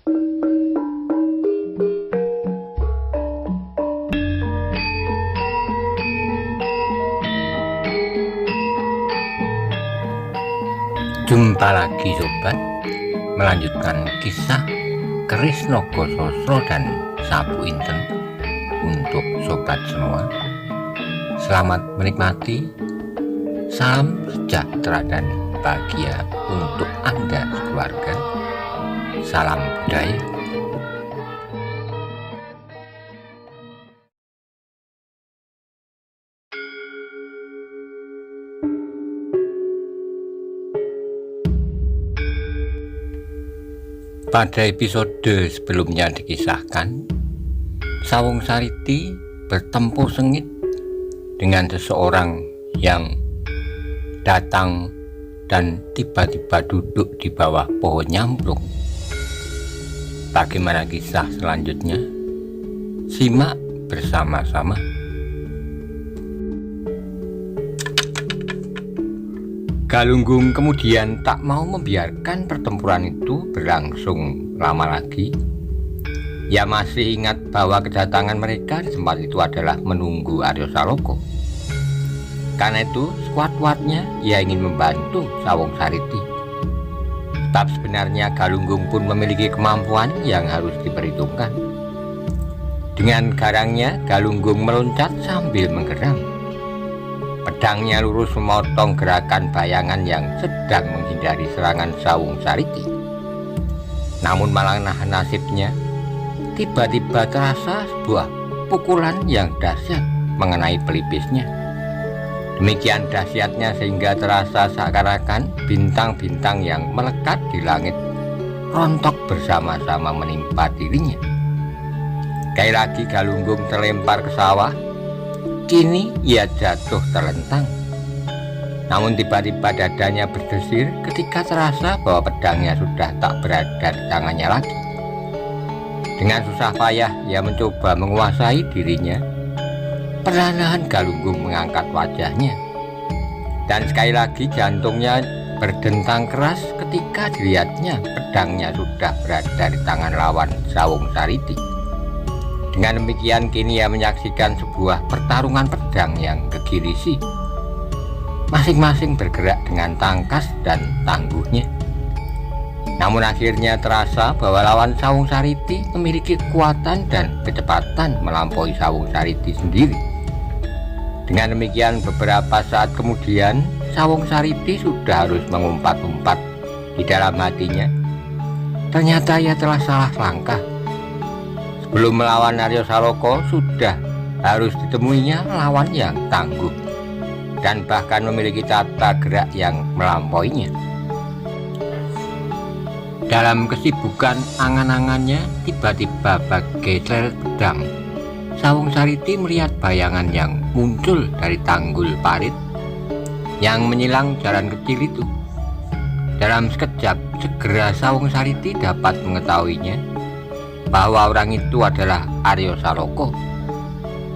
Jumpa lagi sobat, melanjutkan kisah Keris Naga Sasra dan Sapu Inten untuk sobat semua. Selamat menikmati. Salam sejahtera dan bahagia untuk Anda sekeluarga. Salam budaya. Pada episode sebelumnya dikisahkan, Sawung Sariti bertempur sengit dengan seseorang yang datang dan tiba-tiba duduk di bawah pohon nyamplung. Bagaimana kisah selanjutnya? Simak bersama-sama. Galunggung kemudian tak mau membiarkan pertempuran itu berlangsung lama lagi. Ia masih ingat bahwa kedatangan mereka di tempat itu adalah menunggu Arya Saloka. Karena itu sekuat-kuatnya ia ingin membantu Sawung Sariti. Sebab sebenarnya Galunggung pun memiliki kemampuan yang harus diperhitungkan. Dengan garangnya Galunggung meloncat sambil menggeram. Pedangnya lurus memotong gerakan bayangan yang sedang menghindari serangan Sawung Sariti. Namun malah nasibnya, tiba-tiba terasa sebuah pukulan yang dahsyat mengenai pelipisnya. Demikian dahsyatnya sehingga terasa seakan-akan bintang-bintang yang melekat di langit rontok bersama-sama menimpa dirinya. Sekali lagi Galunggung terlempar ke sawah. Kini ia jatuh terlentang. Namun tiba-tiba dadanya berdesir ketika terasa bahwa pedangnya sudah tak berada di tangannya lagi. Dengan susah payah ia mencoba menguasai dirinya. Perlahan Galunggung mengangkat wajahnya. Dan sekali lagi jantungnya berdentang keras ketika dilihatnya pedangnya sudah berada di tangan lawan Sawung Sariti. Dengan demikian kini ia menyaksikan sebuah pertarungan pedang yang gegirisi. Masing-masing bergerak dengan tangkas dan tangguhnya. Namun akhirnya terasa bahwa lawan Sawung Sariti memiliki kekuatan dan kecepatan melampaui Sawung Sariti sendiri. Dengan demikian beberapa saat kemudian Sawung Sariti sudah harus mengumpat-umpat di dalam hatinya. Ternyata ia telah salah langkah. Sebelum melawan Arya Saloka sudah harus ditemuinya lawan yang tangguh dan bahkan memiliki tata gerak yang melampauinya. Dalam kesibukan angan-angannya, tiba-tiba bagai seret pedang, Sawung Sariti melihat bayangan yang muncul dari tanggul parit yang menyilang jalan kecil itu. Dalam sekejap segera Sawung Sariti dapat mengetahuinya bahwa orang itu adalah Arya Saloka.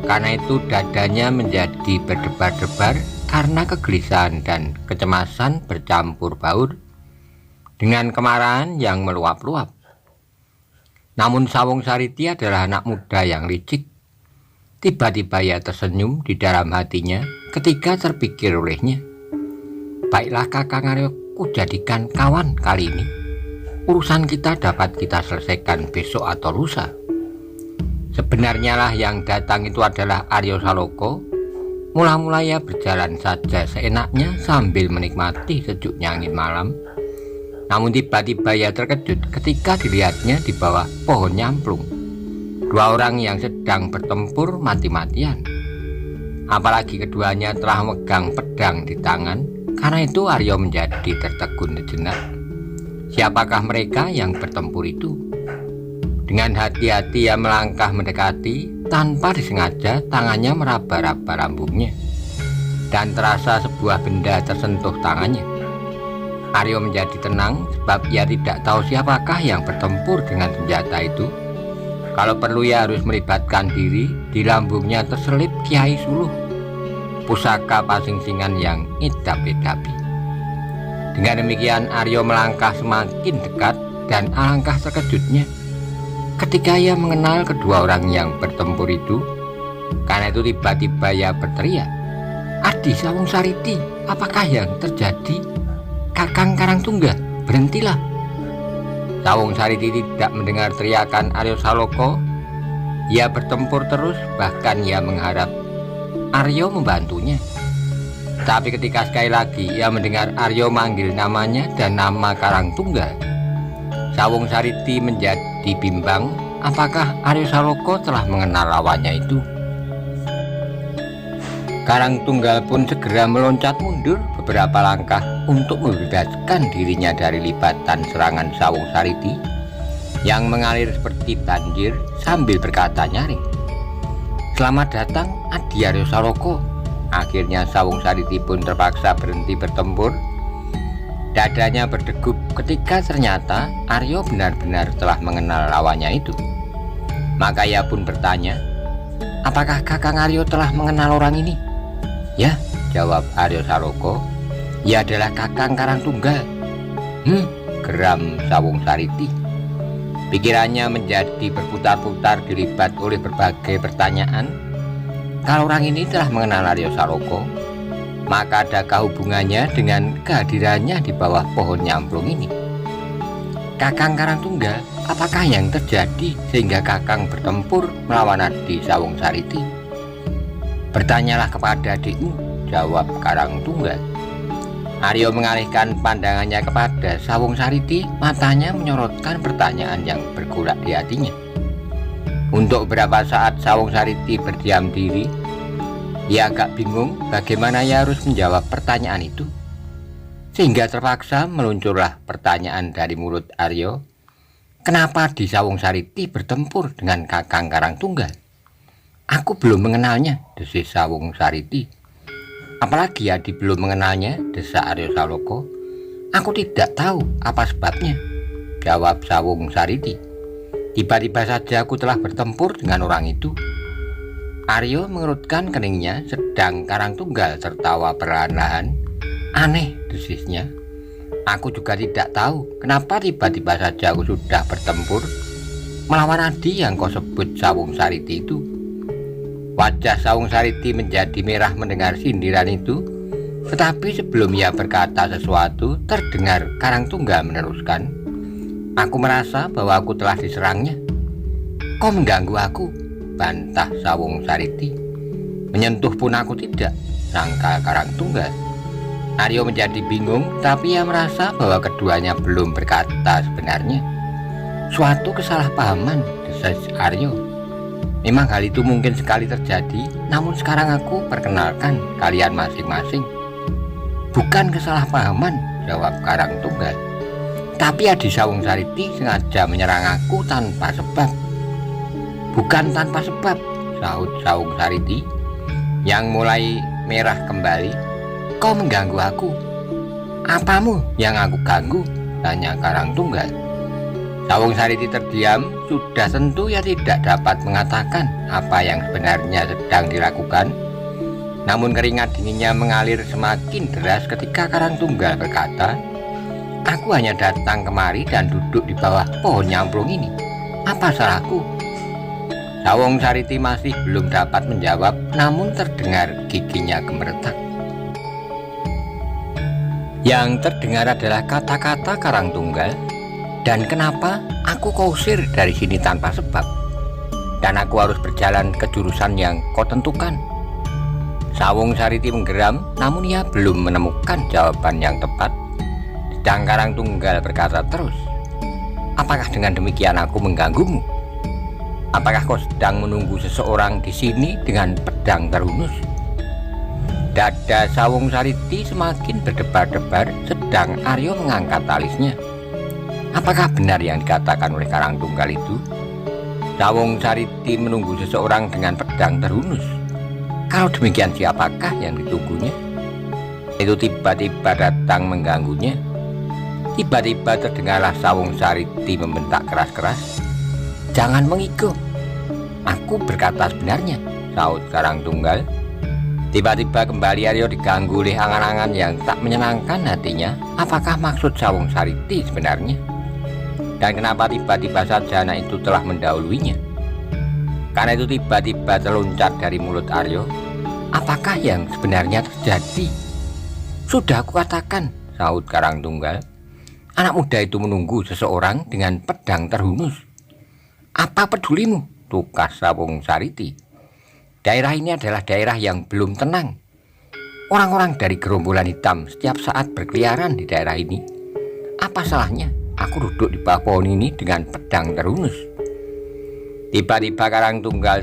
Karena itu dadanya menjadi berdebar-debar karena kegelisahan dan kecemasan bercampur baur dengan kemarahan yang meluap-luap. Namun Sawung Sariti adalah anak muda yang licik. Tiba-tiba ia tersenyum di dalam hatinya ketika terpikir olehnya, baiklah Kakang Arya, kujadikan kawan kali ini. Urusan kita dapat kita selesaikan besok atau lusa. Sebenarnya lah yang datang itu adalah Arya Saloka. Mula-mula ia berjalan saja seenaknya sambil menikmati sejuknya angin malam. Namun tiba-tiba ia terkejut ketika dilihatnya di bawah pohon nyamplung dua orang yang sedang bertempur mati-matian. Apalagi keduanya telah memegang pedang di tangan. Karena itu Arya menjadi tertegun sejenak. Siapakah mereka yang bertempur itu? Dengan hati-hati ia melangkah mendekati. Tanpa disengaja tangannya meraba-raba lambungnya dan terasa sebuah benda tersentuh tangannya. Arya menjadi tenang sebab ia tidak tahu siapakah yang bertempur dengan senjata itu. Kalau perlu ia harus melibatkan diri. Di lambungnya terselip Kiai Suluh, pusaka pasingsingan yang idap-idapi. Dengan demikian Arya melangkah semakin dekat dan alangkah terkejutnya ketika ia mengenal kedua orang yang bertempur itu. Karena itu tiba-tiba ia berteriak, "Adi Sawung Sariti, apakah yang terjadi? Kakang Karangtunggal, berhentilah!" Sawung Sariti tidak mendengar teriakan Aryo Saloko. Ia bertempur terus, bahkan ia mengharap Aryo membantunya. Tapi ketika sekali lagi ia mendengar Aryo manggil namanya dan nama Karangtunggal, Sawung Sariti menjadi bimbang apakah Aryo Saloko telah mengenal lawannya itu. Karangtunggal pun segera meloncat mundur beberapa langkah untuk membebaskan dirinya dari libatan serangan Sawung Sariti yang mengalir seperti banjir sambil berkata nyaring, "Selamat datang Adi Aryo Saloko." Akhirnya Sawung Sariti pun terpaksa berhenti bertempur. Dadanya berdegup ketika ternyata Aryo benar-benar telah mengenal lawannya itu. Maka ia pun bertanya, "Apakah Kakang Aryo telah mengenal orang ini?" "Ya," jawab Aryo Saloko, "ia adalah Kakang Karangtunggal." Geram Sawung Sariti. Pikirannya menjadi berputar-putar dilibat oleh berbagai pertanyaan. Kalau orang ini telah mengenal Aryo Saloko, maka adakah hubungannya dengan kehadirannya di bawah pohon nyamplung ini? Kakang Karangtunggal, apakah yang terjadi sehingga Kakang bertempur melawan Adi Sawung Sariti? "Bertanyalah kepada adikmu," jawab Karangtunggal. Aryo mengalihkan pandangannya kepada Sawung Sariti, matanya menyorotkan pertanyaan yang bergolak di hatinya. Untuk beberapa saat Sawung Sariti berdiam diri. Ia agak bingung bagaimana ia harus menjawab pertanyaan itu. Sehingga terpaksa meluncurlah pertanyaan dari mulut Aryo. "Kenapa di Sawung Sariti bertempur dengan Kakang Karangtunggal?" "Aku belum mengenalnya," desis Sawung Sariti. "Apalagi Adi belum mengenalnya," desak Aryo Saloko. "Aku tidak tahu apa sebabnya," jawab Sawung Sariti. "Tiba-tiba saja aku telah bertempur dengan orang itu." Aryo mengerutkan keningnya sedang Karangtunggal tertawa perlahan-lahan. "Aneh," desisnya. "Aku juga tidak tahu kenapa tiba-tiba saja aku sudah bertempur melawan Adi yang kau sebut Sawung Sariti itu." Wajah Sawung Sariti menjadi merah mendengar sindiran itu. Tetapi sebelum ia berkata sesuatu, terdengar Karangtunggal meneruskan, "Aku merasa bahwa aku telah diserangnya." "Kau mengganggu aku," bantah Sawung Sariti. "Menyentuh pun aku tidak," sangka Karangtunggal. Aryo menjadi bingung, tapi ia merasa bahwa keduanya belum berkata sebenarnya. "Suatu kesalahpahaman," desis Aryo. "Memang hal itu mungkin sekali terjadi, namun sekarang aku perkenalkan kalian masing-masing." "Bukan kesalahpahaman," jawab Karangtunggal. "Tapi Adi Sawung Sariti sengaja menyerang aku tanpa sebab." "Bukan tanpa sebab," sahut Sawung Sariti yang mulai merah kembali. "Kau mengganggu aku." "Apamu yang aku ganggu?" tanya Karangtunggal. Sawung Sariti terdiam. Sudah tentu ia tidak dapat mengatakan apa yang sebenarnya sedang dilakukan. Namun keringat dinginnya mengalir semakin deras ketika Karangtunggal berkata, "Aku hanya datang kemari dan duduk di bawah pohon nyamplung ini. Apa salahku?" Sawung Sariti masih belum dapat menjawab, namun terdengar giginya gemeretak. Yang terdengar adalah kata-kata Karangtunggal, "Dan kenapa aku kau usir dari sini tanpa sebab? Dan aku harus berjalan ke jurusan yang kau tentukan." Sawung Sariti menggeram, namun ia belum menemukan jawaban yang tepat. Sedang Karangtunggal berkata terus, "Apakah dengan demikian aku mengganggumu? Apakah kau sedang menunggu seseorang di sini dengan pedang terhunus?" Dada Sawung Sariti semakin berdebar-debar, sedang Aryo mengangkat alisnya. Apakah benar yang dikatakan oleh Karangtunggal itu? Sawung Sariti menunggu seseorang dengan pedang terhunus. Kalau demikian, siapakah yang ditunggunya? Itu tiba-tiba datang mengganggunya. Tiba-tiba terdengarlah Sawung Sariti membentak keras-keras, "Jangan mengigo. Aku berkata sebenarnya," sahut Karangtunggal. Tiba-tiba kembali Aryo diganggu oleh angan-angan yang tak menyenangkan hatinya. Apakah maksud Sawung Sariti sebenarnya? Dan kenapa tiba-tiba saja anak itu telah mendahuluinya? Karena itu tiba-tiba terloncat dari mulut Aryo, "Apakah yang sebenarnya terjadi?" "Sudah aku katakan," sahut Karangtunggal. "Anak muda itu menunggu seseorang dengan pedang terhunus." "Apa pedulimu?" tukas Sawung Sariti. "Daerah ini adalah daerah yang belum tenang. Orang-orang dari gerombolan hitam setiap saat berkeliaran di daerah ini. Apa salahnya aku duduk di bawah pohon ini dengan pedang terhunus?" Tiba-tiba Karangtunggal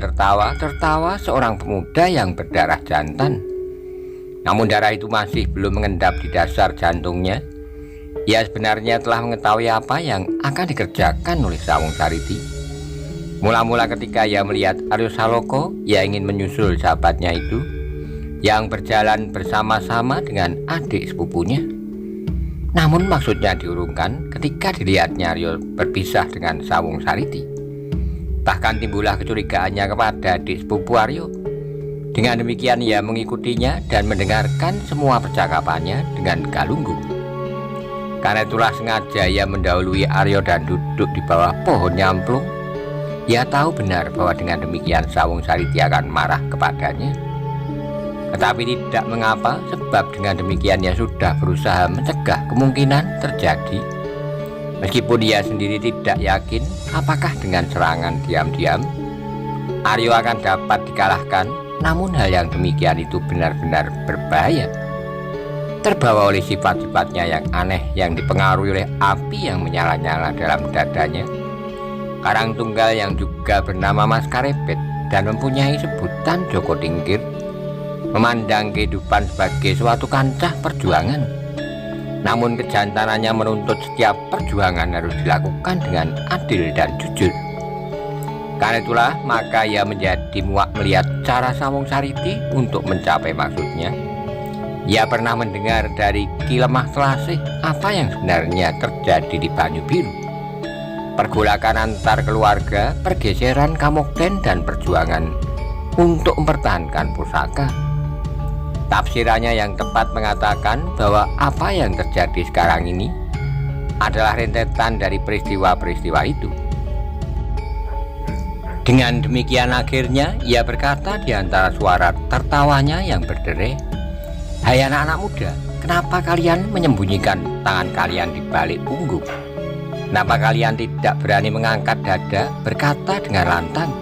tertawa seorang pemuda yang berdarah jantan. Namun darah itu masih belum mengendap di dasar jantungnya. Ia sebenarnya telah mengetahui apa yang akan dikerjakan oleh Sawung Sariti. Mula-mula ketika ia melihat Aryo Saloko, ia ingin menyusul sahabatnya itu yang berjalan bersama-sama dengan adik sepupunya. Namun maksudnya diurungkan ketika dilihatnya Aryo berpisah dengan Sawung Sariti. Bahkan timbullah kecurigaannya kepada adik sepupu Aryo. Dengan demikian ia mengikutinya dan mendengarkan semua percakapannya dengan Galunggung. Karena itulah sengaja ia mendahului Aryo dan duduk di bawah pohon nyamplung. Ia tahu benar bahwa dengan demikian Sawung Sariti akan marah kepadanya. Tetapi tidak mengapa, sebab dengan demikian ia sudah berusaha mencegah kemungkinan terjadi. Meskipun ia sendiri tidak yakin apakah dengan serangan diam-diam Aryo akan dapat dikalahkan, namun hal yang demikian itu benar-benar berbahaya. Terbawa oleh sifat-sifatnya yang aneh yang dipengaruhi oleh api yang menyala-nyala dalam dadanya, Karangtunggal yang juga bernama Mas Karepet dan mempunyai sebutan Joko Tingkir memandang kehidupan sebagai suatu kancah perjuangan. Namun kejantanannya menuntut setiap perjuangan harus dilakukan dengan adil dan jujur. Karena itulah maka ia menjadi muak melihat cara Sawung Sariti untuk mencapai maksudnya. Ia pernah mendengar dari Ki Lemah Selasih apa yang sebenarnya terjadi di Banyu Biru. Pergolakan antar keluarga, pergeseran Kamokden dan perjuangan untuk mempertahankan pusaka. Tafsirannya yang tepat mengatakan bahwa apa yang terjadi sekarang ini adalah rentetan dari peristiwa-peristiwa itu. Dengan demikian akhirnya ia berkata di antara suara tertawanya yang berderai, "Hai anak-anak muda, kenapa kalian menyembunyikan tangan kalian di balik punggung? Kenapa kalian tidak berani mengangkat dada berkata dengan lantang,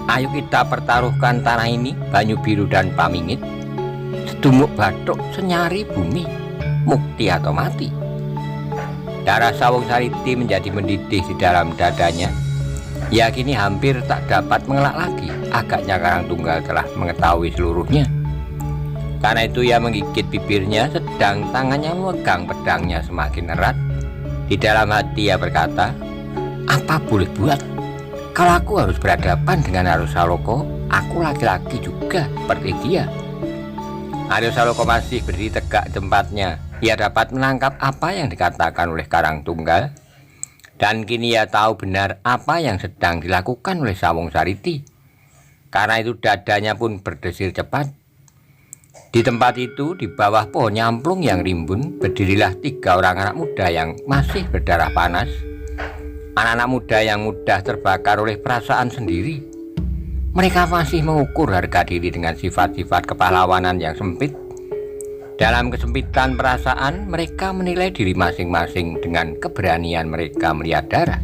'Ayo kita pertaruhkan tanah ini, Banyu Biru dan Pamingit, sedumuk bathuk senyari bumi, mukti atau mati.'" Darah Sawung Sariti menjadi mendidih di dalam dadanya. Ia kini hampir tak dapat mengelak lagi. Agaknya Karangtunggal telah mengetahui seluruhnya. Karena itu ia menggigit bibirnya sedang tangannya memegang pedangnya semakin erat. Di dalam hati ia berkata, "Apa boleh buat? Kalau aku harus berhadapan dengan Aryo Saloko, aku laki-laki juga seperti dia." Aryo Saloko masih berdiri tegak di tempatnya. Ia dapat menangkap apa yang dikatakan oleh Karangtunggal. Dan kini ia tahu benar apa yang sedang dilakukan oleh Sawung Sariti. Karena itu dadanya pun berdesir cepat. Di tempat itu, di bawah pohon nyamplung yang rimbun, berdirilah 3 orang anak muda yang masih berdarah panas. Anak-anak muda yang mudah terbakar oleh perasaan sendiri. Mereka masih mengukur harga diri dengan sifat-sifat kepahlawanan yang sempit. Dalam kesempitan perasaan, mereka menilai diri masing-masing dengan keberanian mereka melihat darah.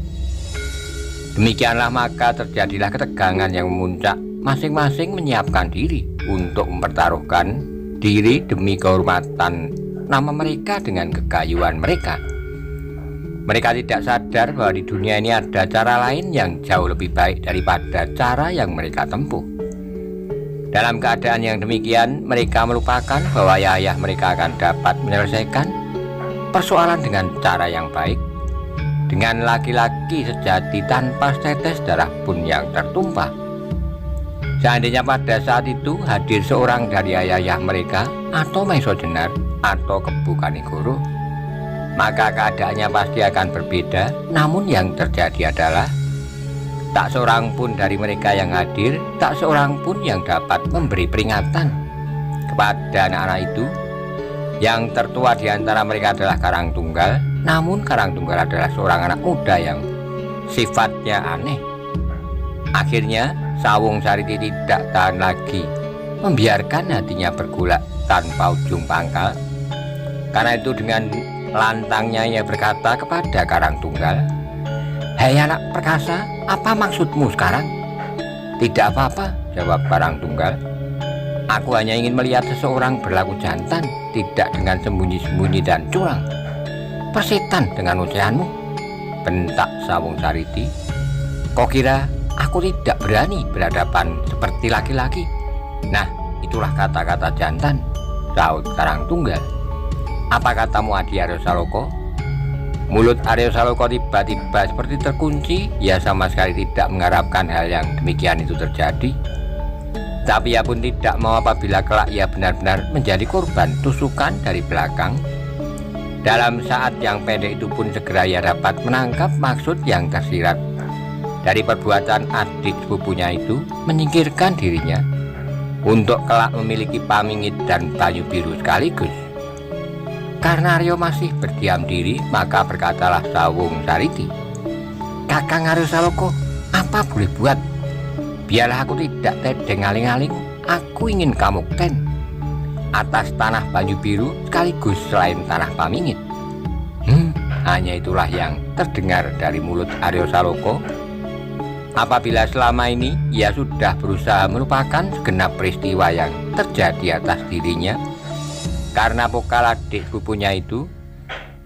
Demikianlah maka terjadilah ketegangan yang memuncak. Masing-masing menyiapkan diri untuk mempertaruhkan diri demi kehormatan nama mereka dengan kegayuhan mereka. Mereka tidak sadar bahwa di dunia ini ada cara lain yang jauh lebih baik daripada cara yang mereka tempuh. Dalam keadaan yang demikian, mereka melupakan bahwa ayah mereka akan dapat menyelesaikan persoalan dengan cara yang baik, dengan laki-laki sejati tanpa setetes darah pun yang tertumpah. Seandainya pada saat itu hadir seorang dari ayah mereka, atau Maiso Jenar, atau Kebu Kanigoro, maka keadaannya pasti akan berbeda. Namun yang terjadi adalah tak seorang pun dari mereka yang hadir, tak seorang pun yang dapat memberi peringatan kepada anak-anak itu. Yang tertua di antara mereka adalah Karangtunggal. Namun Karangtunggal adalah seorang anak muda yang sifatnya aneh. Akhirnya Sawung Sariti tidak tahan lagi membiarkan hatinya bergolak tanpa ujung pangkal. Karena itu dengan lantangnya ia berkata kepada Karangtunggal, "Hei anak perkasa, apa maksudmu sekarang?" "Tidak apa-apa," jawab Karangtunggal. "Aku hanya ingin melihat seseorang berlaku jantan, tidak dengan sembunyi-sembunyi dan curang." "Persetan dengan ocehanmu," bentak Sawung Sariti. "Kau kira aku tidak berani berhadapan seperti laki-laki?" "Nah, itulah kata-kata jantan," sahut Karangtunggal. "Apa katamu, Adi Aryo Saloka?" Mulut Aryo Saloka tiba-tiba seperti terkunci. Ia sama sekali tidak mengharapkan hal yang demikian itu terjadi. Tapi ia pun tidak mau apabila kelak ia benar-benar menjadi korban tusukan dari belakang. Dalam saat yang pendek itu pun segera ia dapat menangkap maksud yang tersirat dari perbuatan adik sepupunya itu menyingkirkan dirinya untuk kelak memiliki Pamingit dan Banyu Biru sekaligus. Karena Aryo masih berdiam diri, maka berkatalah Sawung Sariti, "Kakang Aryo Saloka, apa boleh buat? Biarlah aku tidak tedeng aling-aling, aku ingin kamukten atas tanah Banyu Biru sekaligus selain tanah Pamingit." Hanya itulah yang terdengar dari mulut Aryo Saloka. Apabila selama ini ia sudah berusaha melupakan segenap peristiwa yang terjadi atas dirinya karena pokal adik sepupunya itu,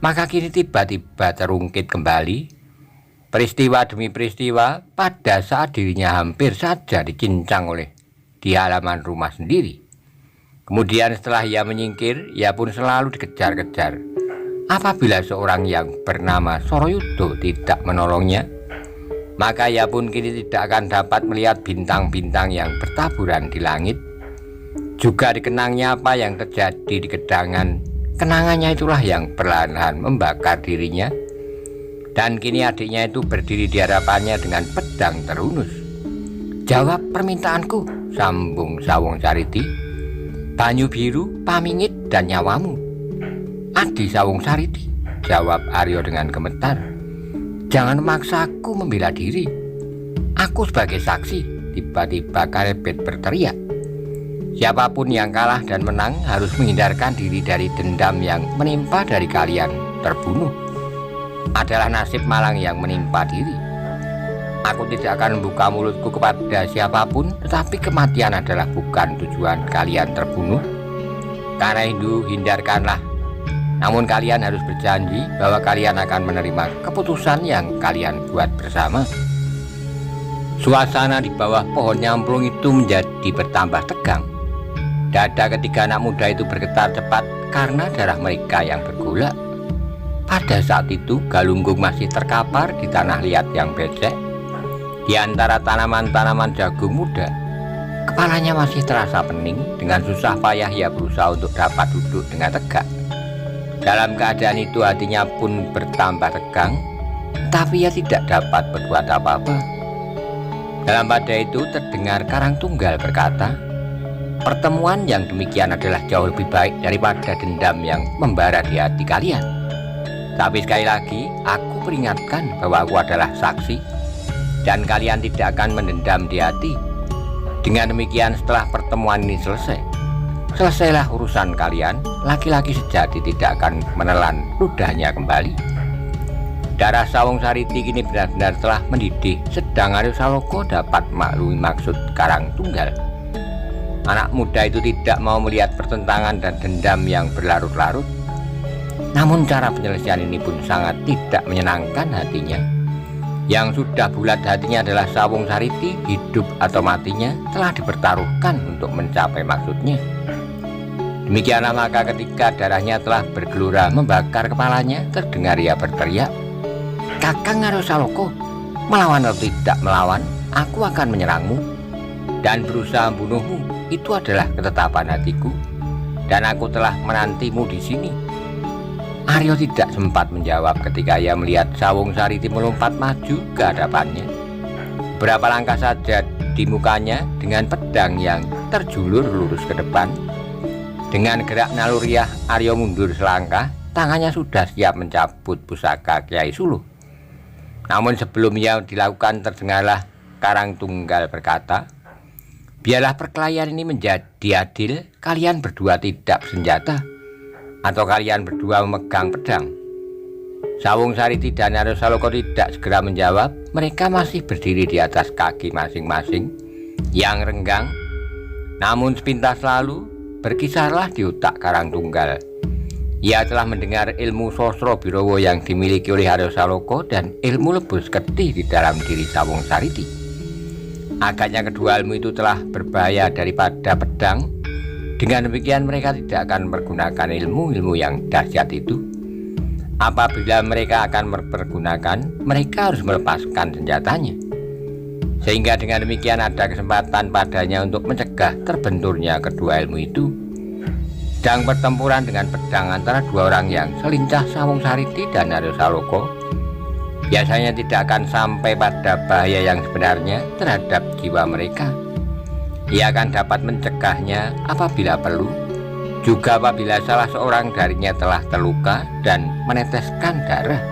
maka kini tiba-tiba terungkit kembali peristiwa demi peristiwa pada saat dirinya hampir saja dicincang oleh di halaman rumah sendiri. Kemudian setelah ia menyingkir, ia pun selalu dikejar-kejar. Apabila seorang yang bernama Soroyudo tidak menolongnya, maka ia pun kini tidak akan dapat melihat bintang-bintang yang bertaburan di langit. Juga dikenangnya apa yang terjadi di Kedangan. Kenangannya itulah yang perlahan-lahan membakar dirinya. Dan kini adiknya itu berdiri di hadapannya dengan pedang terhunus. "Jawab permintaanku," sambung Sawung Sariti. "Banyu Biru, Pamingit, dan nyawamu." "Adi Sawung Sariti," jawab Aryo dengan gemetar, "jangan memaksa aku membela diri. Aku sebagai saksi." Tiba-tiba Karebet berteriak, "Siapapun yang kalah dan menang harus menghindarkan diri dari dendam yang menimpa dari kalian terbunuh. Adalah nasib malang yang menimpa diri. Aku tidak akan membuka mulutku kepada siapapun, tetapi kematian adalah bukan tujuan kalian terbunuh. Karena itu hindarkanlah. Namun kalian harus berjanji bahwa kalian akan menerima keputusan yang kalian buat bersama." Suasana di bawah pohon nyamplung itu menjadi bertambah tegang. Dada ketiga anak muda itu bergetar cepat karena darah mereka yang bergolak. Pada saat itu Galunggung masih terkapar di tanah liat yang becek di antara tanaman-tanaman jagung muda. Kepalanya masih terasa pening. Dengan susah payah ia berusaha untuk dapat duduk dengan tegak. Dalam keadaan itu hatinya pun bertambah tegang, tapi ia tidak dapat berbuat apa-apa. Dalam pada itu terdengar Karangtunggal berkata, "Pertemuan yang demikian adalah jauh lebih baik daripada dendam yang membara di hati kalian. Tapi sekali lagi aku peringatkan bahwa aku adalah saksi dan kalian tidak akan mendendam di hati. Dengan demikian setelah pertemuan ini selesailah urusan kalian. Laki-laki sejati tidak akan menelan ludahnya kembali." Darah Sawung Sariti kini benar-benar telah mendidih, sedang Aryo Saloka dapat maklumi maksud Karangtunggal. Anak muda itu tidak mau melihat pertentangan dan dendam yang berlarut-larut. Namun cara penyelesaian ini pun sangat tidak menyenangkan hatinya. Yang sudah bulat hatinya adalah Sawung Sariti, hidup atau matinya telah dipertaruhkan untuk mencapai maksudnya. Demikianlah maka ketika darahnya telah bergelora membakar kepalanya, terdengar ia berteriak, "Kakang Aryo Saloka, melawan atau tidak melawan, aku akan menyerangmu dan berusaha membunuhmu. Itu adalah ketetapan hatiku dan aku telah menantimu di sini." Aryo tidak sempat menjawab ketika ia melihat Sawung Sariti melompat maju ke hadapannya. Beberapa langkah saja di mukanya dengan pedang yang terjulur lurus ke depan. Dengan gerak naluriah Aryo mundur selangkah tangannya sudah siap mencabut pusaka Kiai Suluh. Namun sebelum ia dilakukan, terdengarlah Karang Tunggal berkata, "Biarlah perkelahian ini menjadi adil, kalian berdua tidak bersenjata, atau kalian berdua memegang pedang." Sawung Sariti dan Naryosaloko tidak segera menjawab. Mereka masih berdiri di atas kaki masing-masing yang renggang. Namun sepintas lalu berkisarlah di otak Karang Tunggal. Ia telah mendengar ilmu Sosro Birowo yang dimiliki oleh Naryosaloko dan ilmu lebus ketih di dalam diri Sawung Sariti. Agaknya kedua ilmu itu telah berbahaya daripada pedang. Dengan demikian mereka tidak akan menggunakan ilmu-ilmu yang dahsyat itu. Apabila mereka akan mempergunakan, mereka harus melepaskan senjatanya. Sehingga dengan demikian ada kesempatan padanya untuk mencegah terbenturnya kedua ilmu itu. Sedang pertempuran dengan pedang antara dua orang yang selincah Sawung Sariti dan Naryosaloko biasanya tidak akan sampai pada bahaya yang sebenarnya terhadap jiwa mereka. Ia akan dapat mencegahnya apabila perlu, juga apabila salah seorang darinya telah terluka dan meneteskan darah.